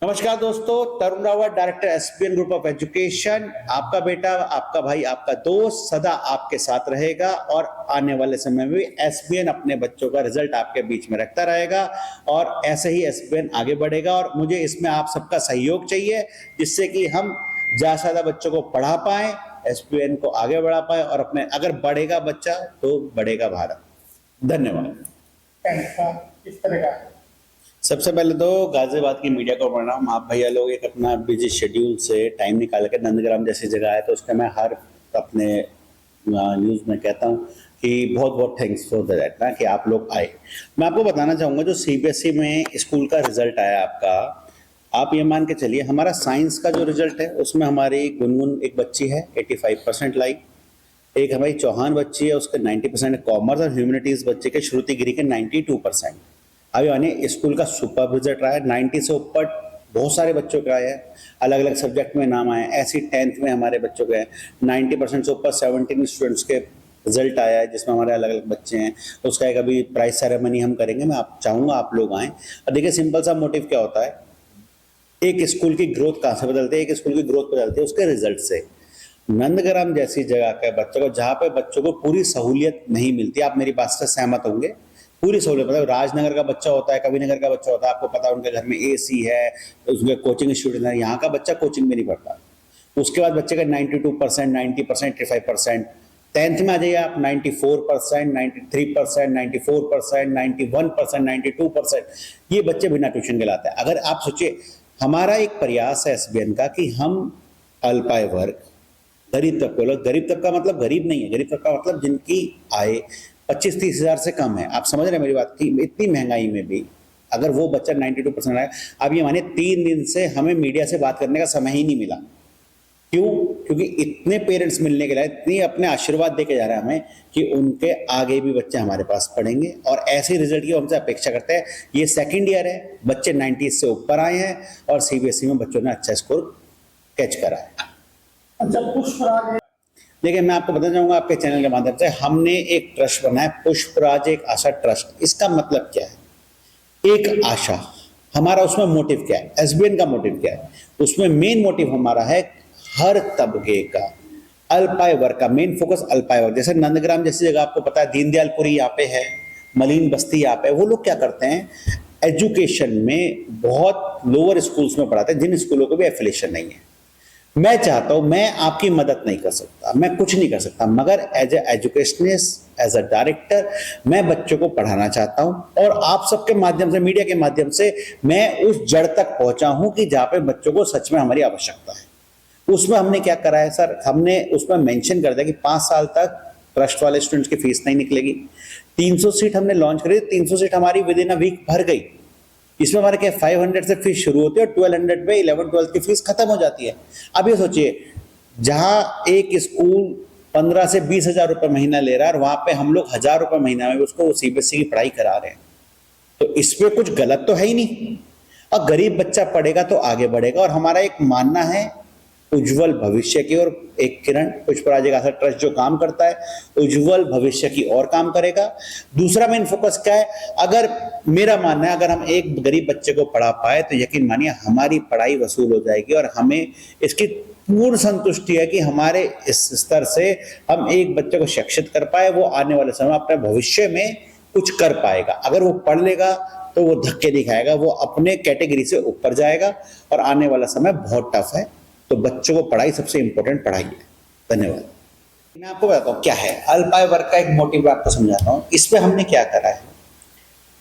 नमस्कार दोस्तों, Tarun Rawat, director SPN group of education. आपका बेटा, आपका भाई, आपका दोस्त सदा आपके साथ रहेगा और आने वाले समय में भी एसपीएन अपने बच्चों का रिजल्ट आपके बीच में रखता रहेगा और ऐसे ही एसपीएन आगे बढ़ेगा। और मुझे इसमें आप सबका सहयोग चाहिए, जिससे कि हम ज्यादा से ज्यादा बच्चों को पढ़ा पाए, एसपीएन को आगे बढ़ा पाए और अपने अगर बढ़ेगा बच्चा तो बढ़ेगा भारत। धन्यवाद। किस तरह का? सबसे पहले तो गाजियाबाद की मीडिया को प्रणाम। आप भैया लोग एक अपना बिजी शेड्यूल से टाइम निकाल के नंदग्राम जैसी जगह है, तो उसका मैं हर अपने न्यूज़ में कहता हूँ कि बहुत बहुत थैंक्स फॉर दैट ना, कि आप लोग आए। मैं आपको बताना चाहूँगा, जो सीबीएसई में स्कूल का रिजल्ट आया आपका, आप ये मान के चलिए हमारा साइंस का जो रिजल्ट है उसमें हमारी गुनगुन एक बच्ची है 85% लाई, एक हमारी चौहान बच्ची है उसके 90%, कॉमर्स और ह्यूमैनिटीज बच्चे के श्रुति गिरी के 92%। अभी यानी स्कूल का सुपर रिजल्ट रहा है, 90 से ऊपर बहुत सारे बच्चों के आए हैं, अलग अलग सब्जेक्ट में नाम आए हैं। ऐसी 10th में हमारे बच्चों के 90% से ऊपर 17 स्टूडेंट्स के रिजल्ट आया है, जिसमें हमारे अलग अलग बच्चे हैं। तो उसका एक अभी प्राइज सेरेमनी हम करेंगे। मैं आप चाहूँगा आप लोग आएँ। और देखिए सिंपल सा मोटिव क्या होता है, एक स्कूल की ग्रोथ कहाँ से बदलती है? एक स्कूल की ग्रोथ बदलती है उसके रिजल्ट से। नंदग्राम जैसी जगह के बच्चों को, जहाँ पे बच्चों को पूरी सहूलियत नहीं मिलती, आप मेरी बात से सहमत होंगे, पूरी सहूलियत, मतलब राजनगर का बच्चा होता है, कविनगर का बच्चा होता है, आपको पता है उनके घर में एसी है, उसके कोचिंग स्टूडेंट है। यहाँ का बच्चा कोचिंग में नहीं पढ़ता। उसके बाद बच्चे का 92%, 90%, 85%। 10th में आ जाइए आप, 94%, 93%, 94%, 91%, 92%। ये बच्चे बिना ट्यूशन के लाते हैं। अगर आप सोचिए, हमारा एक प्रयास है एसबीएन का कि हम अल्पाय वर्ग, गरीब तबके लोग, गरीब तबका मतलब गरीब नहीं है, गरीब तबका मतलब जिनकी आय 25-30 हजार से कम है। आप समझ रहे हैं मेरी बात की? इतनी महंगाई में भी अगर वो बच्चा 92% आया। अब ये मानिए 3 दिन से हमें मीडिया से बात करने का समय ही नहीं मिला। क्यों? क्योंकि इतने पेरेंट्स मिलने के लिए, इतनी अपने आशीर्वाद देके जा रहे हैं हमें कि उनके आगे भी बच्चे हमारे पास पढ़ेंगे और ऐसे रिजल्ट की हमसे अपेक्षा करते हैं। ये सेकंड ईयर है, बच्चे 90 से ऊपर आए हैं और सीबीएसई में बच्चों ने अच्छा स्कोर कैच करा है। अच्छा, पुष्पराज। देखिए मैं आपको बताना चाहूंगा, आपके चैनल के माध्यम से हमने एक ट्रस्ट बनाया, पुष्पराज एक आशा ट्रस्ट। इसका मतलब क्या है? एक आशा। हमारा उसमें मोटिव क्या है? एसबीएन का मोटिव क्या है? उसमें मेन मोटिव हमारा है हर तबके का, अल्पाय वर्ग का, मेन फोकस अल्पाय वर्ग। जैसे नंदग्राम जैसी जगह आपको पता है, दीनदयालपुरी यहाँ पे है, मलिन बस्ती यहाँ पे, वो लोग क्या करते हैं, एजुकेशन में बहुत लोअर स्कूल्स में पढ़ाते हैं, जिन स्कूलों को भी एफिलिएशन नहीं है। मैं चाहता हूं, मैं आपकी मदद नहीं कर सकता, मैं कुछ नहीं कर सकता, मगर as a educationist, as a director, मैं बच्चों को पढ़ाना चाहता हूं और आप सबके माध्यम से, मीडिया के माध्यम से मैं उस जड़ तक पहुंचा हूं कि जहां पे बच्चों को सच में हमारी आवश्यकता है। उसमें हमने क्या करा है सर, हमने उसमें मेंशन कर दिया कि 5 साल तक ट्रस्ट वाले स्टूडेंट्स की फीस नहीं निकलेगी। 300 सीट हमने लॉन्च करी, 300 सीट हमारी विद इन अ वीक भर गई। इसमें हमारे क्या 500 से फीस शुरू होती है और 1200 पे 11-12 की फीस खत्म हो जाती है। अब ये सोचिए, जहां एक स्कूल 15 से 20 हजार रुपए महीना ले रहा है और वहां पे हम लोग 1000 रुपए महीना में उसको सीबीएसई की पढ़ाई करा रहे हैं, तो इसमें कुछ गलत तो है ही नहीं। और गरीब बच्चा पढ़ेगा तो आगे बढ़ेगा। और हमारा एक मानना है उज्जवल भविष्य की ओर, एक किरण, पुष्पराज एक आशा ट्रस्ट जो काम करता है उज्जवल भविष्य की ओर काम करेगा। दूसरा मेन फोकस क्या है, अगर मेरा मानना है अगर हम एक गरीब बच्चे को पढ़ा पाए तो यकीन मानिए हमारी पढ़ाई वसूल हो जाएगी और हमें इसकी पूर्ण संतुष्टि है कि हमारे इस स्तर से हम एक बच्चे को शिक्षित कर पाए, वो आने वाले समय अपने भविष्य में कुछ कर पाएगा। अगर वो पढ़ लेगा तो वो धक्के नहीं खाएगा, वो अपने कैटेगरी से ऊपर जाएगा और आने वाला समय बहुत टफ है। तो बच्चों को पढ़ाई सबसे इंपॉर्टेंट पढ़ाई है। धन्यवाद। मैं आपको बताता हूँ क्या है अल्पाय वर्ग का एक मोटिव, आपको समझाता हूँ। इसमें हमने क्या करा है,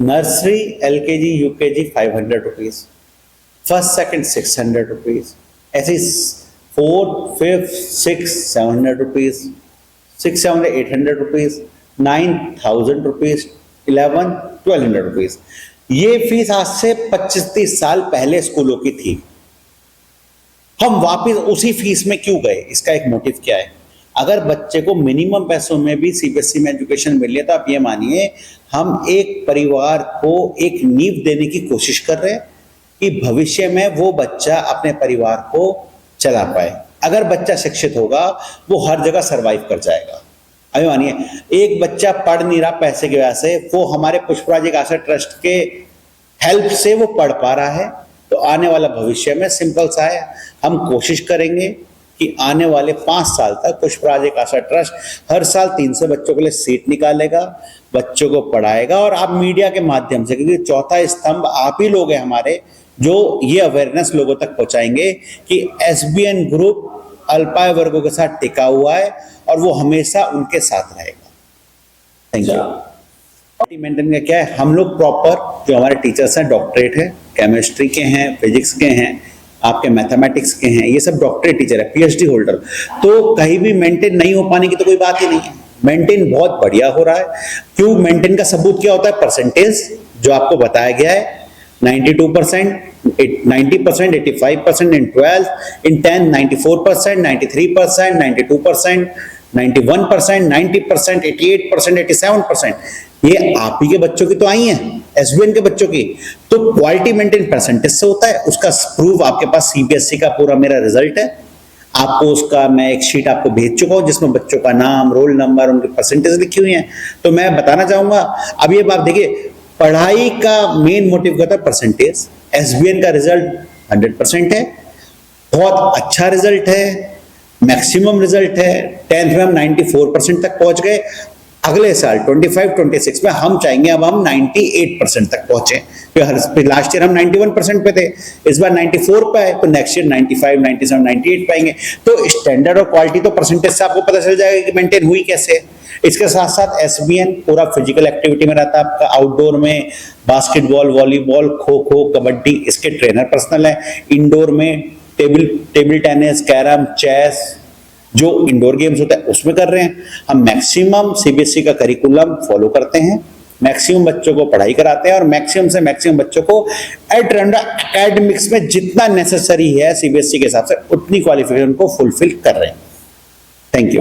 nursery LKG UKG 500 rupees, first second 600 rupees, ऐसे 4th 5th 6th 700 rupees, 6th 7th 800 rupees, 9,000 rupees, 11th 1200 rupees. ये फीस आज से 25-30 साल पहले स्कूलों की थी। हम वापस उसी फीस में क्यों गए? इसका एक मोटिव क्या है, अगर बच्चे को मिनिमम पैसों में भी सीबीएसई में एजुकेशन मिल रही है तो आप ये मानिए हम एक परिवार को एक नींव देने की कोशिश कर रहे हैं कि भविष्य में वो बच्चा अपने परिवार को चला पाए। अगर बच्चा शिक्षित होगा वो हर जगह सरवाइव कर जाएगा। अभी मानिए एक बच्चा पढ़ नहीं रहा पैसे की वजह से, वो हमारे पुष्पराज एक आशा ट्रस्ट के हेल्प से वो पढ़ पा रहा है, तो तो आने वाला भविष्य में सिंपल सा है, हम कोशिश करेंगे कि आने वाले 5 साल तक पुष्पराज एक आशा ट्रस्ट हर साल 300 बच्चों के लिए सीट निकालेगा, बच्चों को पढ़ाएगा। और आप मीडिया के माध्यम से, क्योंकि चौथा स्तंभ आप ही लोग हैं हमारे, जो ये अवेयरनेस लोगों तक पहुंचाएंगे कि एसबीएन ग्रुप अल्पाय वर्गों के साथ टिका हुआ है और वो हमेशा उनके साथ रहेगा। Thank you. मेंटेन का क्या है, हम लोग प्रॉपर जो हमारे टीचर्स हैं डॉक्टरेट है, केमिस्ट्री के हैं, फिजिक्स के हैं, आपके मैथमेटिक्स के हैं, ये सब डॉक्टरेट टीचर है, पीएचडी होल्डर। तो कहीं भी मेंटेन नहीं हो पाने की तो कोई बात ही नहीं है, मेंटेन बहुत बढ़िया हो रहा है। क्यों? मेंटेन का सबूत क्या होता है? परसेंटेज जो आपको बताया गया है, 92%, 90%, 85% in 12, in 10, 94%, 93%, 92%, 91%, 90%, 88%, 87%। ये आप ही के बच्चों की तो आई हैं, एसबीएन के बच्चों की। तो क्वालिटी मेंटेन परसेंटेज से होता है, उसका प्रूफ आपके पास सीबीएसई का पूरा मेरा रिजल्ट है, आपको उसका मैं एक शीट आपको भेज चुका हूं जिसमें बच्चों का नाम, रोल नंबर, उनकी परसेंटेज लिखी हुई है। तो मैं बताना चाहूंगा, अब ये बात देखिए, पढ़ाई का मेन मोटिव क्या था? परसेंटेज। एसबीएन का रिजल्ट 100% है, बहुत अच्छा रिजल्ट है, मैक्सिमम रिजल्ट है। 10th में हम 94% तक पहुंच गए। अगले साल 25-26 में हम चाहेंगे अब हम 98% तक पहुंचे। लास्ट ईयर हम 91% पे थे, इस बार 94 पे आए, तो नेक्स्ट ईयर 95, 97, 98 पाएंगे। तो स्टैंडर्ड और क्वालिटी तो परसेंटेज से आपको पता चल जाएगा कि मेंटेन हुई कैसे है। इसके साथ साथ एसबीएन पूरा फिजिकल एक्टिविटी में रहता है आपका, आउटडोर में बास्केटबॉल, वॉलीबॉल, खो खो, कबड्डी, इसके ट्रेनर पर्सनल है। इंडोर में टेबल टेनिस, कैरम, चेस, जो इंडोर गेम्स होता है उसमें कर रहे हैं। हम मैक्सिमम सीबीएसई का करिकुलम फॉलो करते हैं, मैक्सिमम बच्चों को पढ़ाई कराते हैं और मैक्सिमम से मैक्सिमम बच्चों को एकेडमिक्स में जितना नेसेसरी है सीबीएसई के हिसाब से उतनी क्वालिफिकेशन को फुलफिल कर रहे हैं। Thank you.